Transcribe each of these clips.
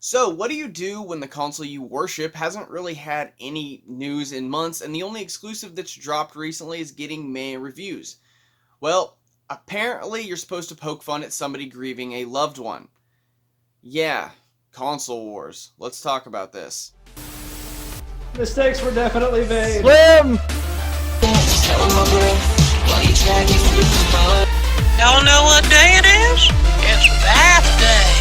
So, what do you do when the console you worship hasn't really had any news in months and the only exclusive that's dropped recently is getting meh reviews? Well, apparently you're supposed to poke fun at somebody grieving a loved one. Yeah, console wars. Let's talk about this. Mistakes were definitely made. Slim! Y'all know what day it is? It's bath day.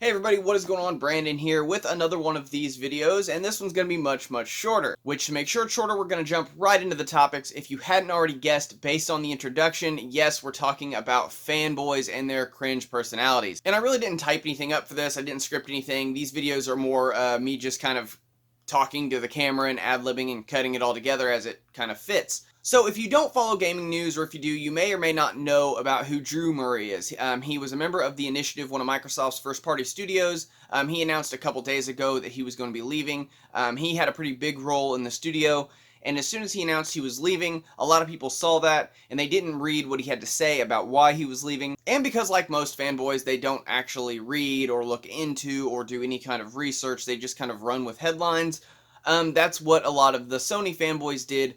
Hey everybody, what is going on? Brandon here with another one of these videos, and this one's going to be much shorter. Which, to make sure it's shorter, we're going to jump right into the topics. If you hadn't already guessed, based on the introduction, yes, we're talking about fanboys and their cringe personalities. And I really didn't type anything up for this, I didn't script anything. These videos are more me just kind of talking to the camera and ad-libbing and cutting it all together as it kind of fits. So if you don't follow gaming news, or if you do, you may or may not know about who Drew Murray is. He was a member of the Initiative, one of Microsoft's first-party studios. He announced a couple days ago that he was going to be leaving. He had a pretty big role in the studio, and as soon as he announced he was leaving, a lot of people saw that, and they didn't read what he had to say about why he was leaving. And because, like most fanboys, they don't actually read or look into or do any kind of research, they just kind of run with headlines. That's what a lot of the Sony fanboys did,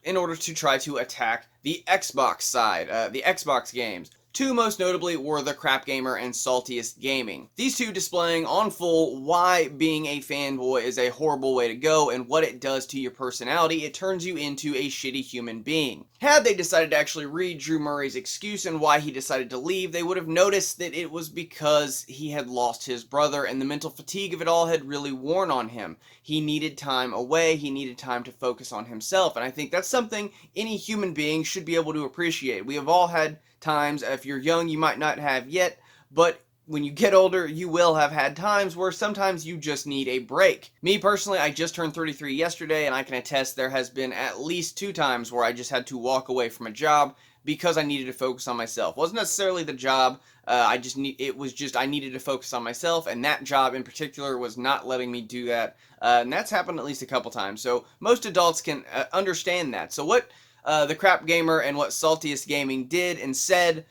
in order to try to attack the Xbox side, the Xbox games. Two most notably were the CrapGamer and Saltiest Gaming. These two displaying on full why being a fanboy is a horrible way to go and what it does to your personality. It turns you into a shitty human being. Had they decided to actually read Drew Murray's excuse and why he decided to leave, they would have noticed that it was because he had lost his brother and the mental fatigue of it all had really worn on him. He needed time away, he needed time to focus on himself, and I think that's something any human being should be able to appreciate. We have all had times, if you're young you might not have yet, but when you get older you will have had times where sometimes you just need a break. Me personally, I just turned 33 yesterday, and I can attest there has been at least 2 times where I just had to walk away from a job because I needed to focus on myself. It wasn't necessarily the job, I needed to focus on myself, and that job in particular was not letting me do that, and that's happened at least a couple times. So most adults can understand that. So what the CrapGamer and what Saltiest Gaming did and said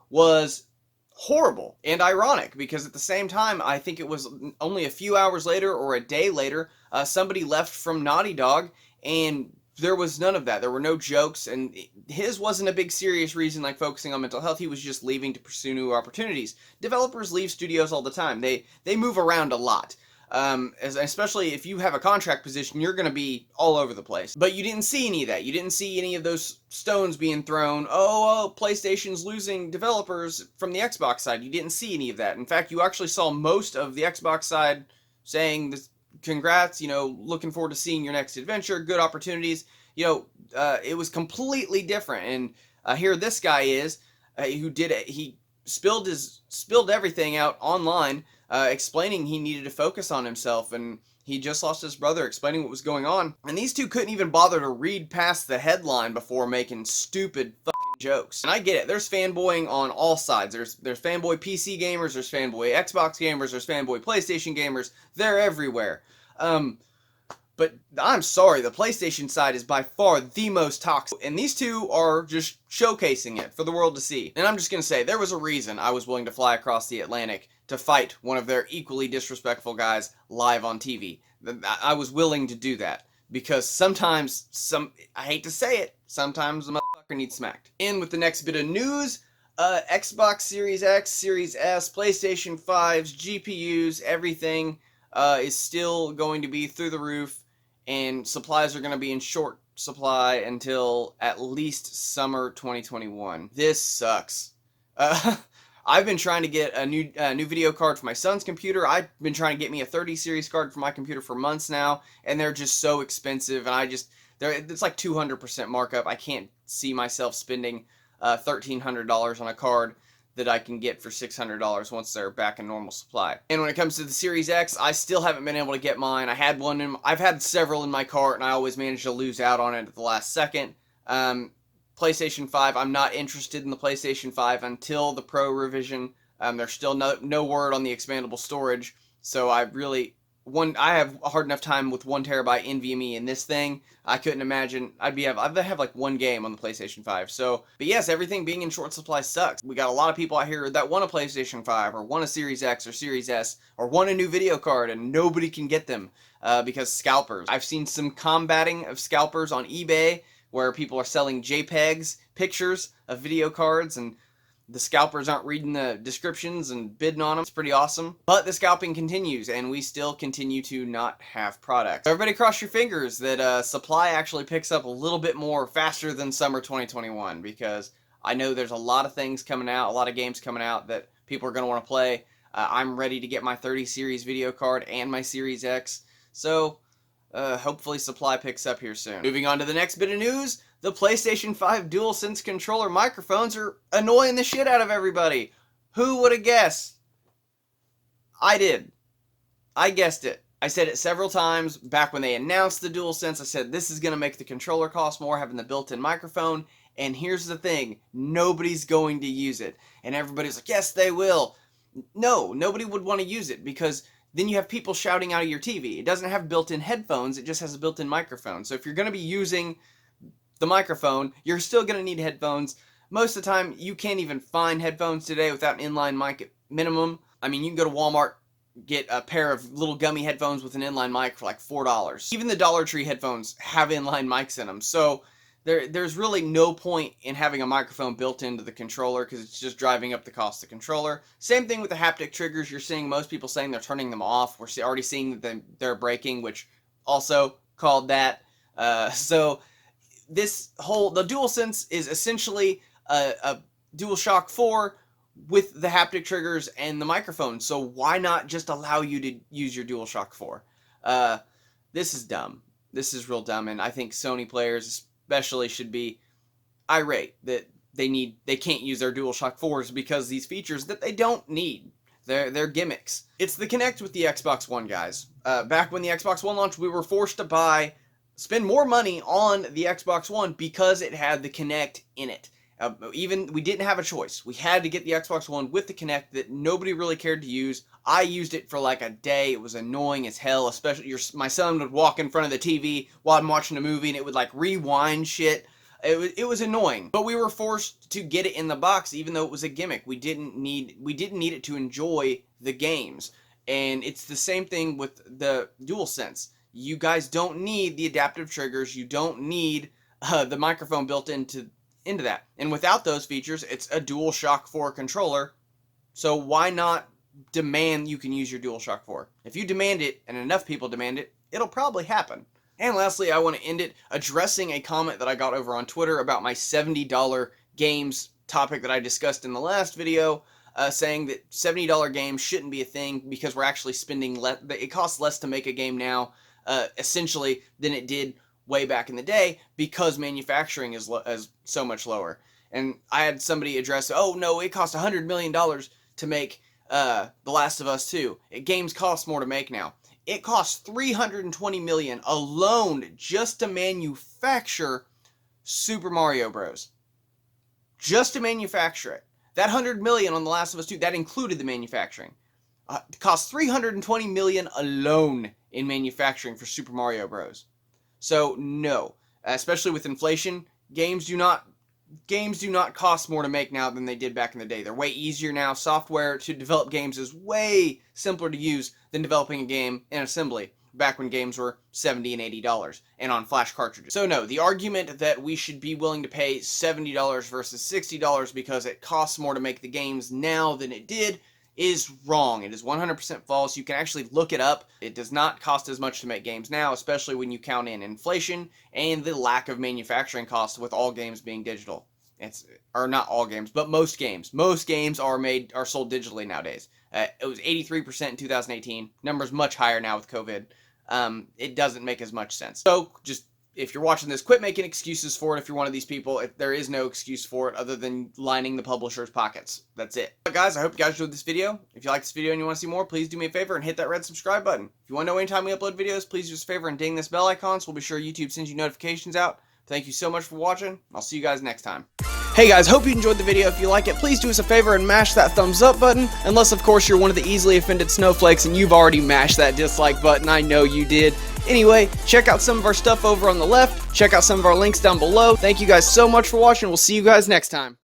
was horrible and ironic, because at the same time, I think it was only a few hours later or a day later, somebody left from Naughty Dog, and there was none of that. There were no jokes, and his wasn't a big serious reason like focusing on mental health. He was just leaving to pursue new opportunities. Developers leave studios all the time. They move around a lot. Especially if you have a contract position, you're going to be all over the place. But you didn't see any of that. You didn't see any of those stones being thrown. Oh, PlayStation's losing developers from the Xbox side. You didn't see any of that. In fact, you actually saw most of the Xbox side saying, this, congrats, looking forward to seeing your next adventure, good opportunities. It was completely different. And here this guy is, who did it. He spilled everything out online, explaining he needed to focus on himself, and he just lost his brother, explaining what was going on. And these two couldn't even bother to read past the headline before making stupid fucking jokes. And I get it, there's fanboying on all sides. There's fanboy PC gamers, there's fanboy Xbox gamers, there's fanboy PlayStation gamers. They're everywhere. But I'm sorry, the PlayStation side is by far the most toxic. And these two are just showcasing it for the world to see. And I'm just going to say, there was a reason I was willing to fly across the Atlantic to fight one of their equally disrespectful guys live on TV. I was willing to do that. Because sometimes, I hate to say it, sometimes the motherfucker needs smacked. And with the next bit of news, Xbox Series X, Series S, PlayStation 5s, GPUs, everything is still going to be through the roof. And supplies are going to be in short supply until at least summer 2021. This sucks. I've been trying to get a new video card for my son's computer. I've been trying to get me a 30 series card for my computer for months now, and they're just so expensive, and it's like 200% markup. I can't see myself spending $1,300 on a card that I can get for $600 once they're back in normal supply. And when it comes to the Series X, I still haven't been able to get mine. I've had several in my cart, and I always manage to lose out on it at the last second. PlayStation 5, I'm not interested in the PlayStation 5 until the Pro revision. There's still no word on the expandable storage, so I really I have a hard enough time with 1 terabyte NVMe in this thing. I couldn't imagine. I'd have like 1 game on the PlayStation 5. So, but yes, everything being in short supply sucks. We got a lot of people out here that want a PlayStation 5 or want a Series X or Series S or want a new video card, and nobody can get them because scalpers. I've seen some combating of scalpers on eBay where people are selling JPEGs, pictures of video cards, and the scalpers aren't reading the descriptions and bidding on them. It's pretty awesome. But the scalping continues, and we still continue to not have products. So everybody cross your fingers that supply actually picks up a little bit more faster than summer 2021, because I know there's a lot of things coming out, a lot of games coming out that people are going to want to play. I'm ready to get my 30 series video card and my Series X. So hopefully supply picks up here soon. Moving on to the next bit of news. The PlayStation 5 DualSense controller microphones are annoying the shit out of everybody. Who would have guessed? I did. I guessed it. I said it several times back when they announced the DualSense. I said this is going to make the controller cost more having the built-in microphone. And here's the thing. Nobody's going to use it. And everybody's like, yes, they will. No, nobody would want to use it because then you have people shouting out of your TV. It doesn't have built-in headphones. It just has a built-in microphone. So if you're going to be using the microphone, you're still going to need headphones. Most of the time, you can't even find headphones today without an inline mic at minimum. I mean, you can go to Walmart, get a pair of little gummy headphones with an inline mic for like $4. Even the Dollar Tree headphones have inline mics in them. So there's really no point in having a microphone built into the controller because it's just driving up the cost of the controller. Same thing with the haptic triggers. You're seeing most people saying they're turning them off. We're already seeing that they're breaking, which also called that. So the DualSense is essentially a DualShock 4 with the haptic triggers and the microphone. So why not just allow you to use your DualShock 4? This is dumb. This is real dumb, and I think Sony players especially should be irate that they can't use their DualShock 4s because these features that they don't need. They're gimmicks. It's the Kinect with the Xbox One, guys. Back when the Xbox One launched, we were forced to spend more money on the Xbox One because it had the Kinect in it. We didn't have a choice. We had to get the Xbox One with the Kinect that nobody really cared to use. I used it for like a day. It was annoying as hell, especially my son would walk in front of the TV while I'm watching a movie and it would like rewind shit. It was annoying, but we were forced to get it in the box even though it was a gimmick. We didn't need it to enjoy the games. And it's the same thing with the DualSense. You guys don't need the adaptive triggers. You don't need the microphone built into that. And without those features, it's a DualShock 4 controller. So why not demand you can use your DualShock 4? If you demand it, and enough people demand it, it'll probably happen. And lastly, I want to end it addressing a comment that I got over on Twitter about my $70 games topic that I discussed in the last video, saying that $70 games shouldn't be a thing because we're actually spending less. It costs less to make a game now, essentially, than it did way back in the day because manufacturing is so much lower. And I had somebody address, oh no, it cost $100 million to make The Last of Us 2. Games cost more to make now. It costs $320 million alone just to manufacture Super Mario Bros. Just to manufacture it. That $100 million on The Last of Us 2, that included the manufacturing. It cost $320 million alone in manufacturing for Super Mario Bros. So no, especially with inflation, games do not cost more to make now than they did back in the day. They're way easier now. Software to develop games is way simpler to use than developing a game in assembly back when games were $70 and $80 and on flash cartridges. So no, the argument that we should be willing to pay $70 versus $60 because it costs more to make the games now than it did is wrong. It is 100% false. You can actually look it up. It does not cost as much to make games now, especially when you count in inflation and the lack of manufacturing costs with all games being digital. Or not all games, but most games. Most games are sold digitally nowadays. It was 83% in 2018. Numbers much higher now with COVID. It doesn't make as much sense. So just, if you're watching this, quit making excuses for it if you're one of these people. There is no excuse for it other than lining the publisher's pockets. That's it. But guys, I hope you guys enjoyed this video. If you like this video and you want to see more, please do me a favor and hit that red subscribe button. If you want to know anytime we upload videos, please do us a favor and ding this bell icon so we'll be sure YouTube sends you notifications out. Thank you so much for watching. I'll see you guys next time. Hey guys, hope you enjoyed the video. If you like it, please do us a favor and mash that thumbs up button. Unless, of course, you're one of the easily offended snowflakes and you've already mashed that dislike button. I know you did. Anyway, check out some of our stuff over on the left. Check out some of our links down below. Thank you guys so much for watching. We'll see you guys next time.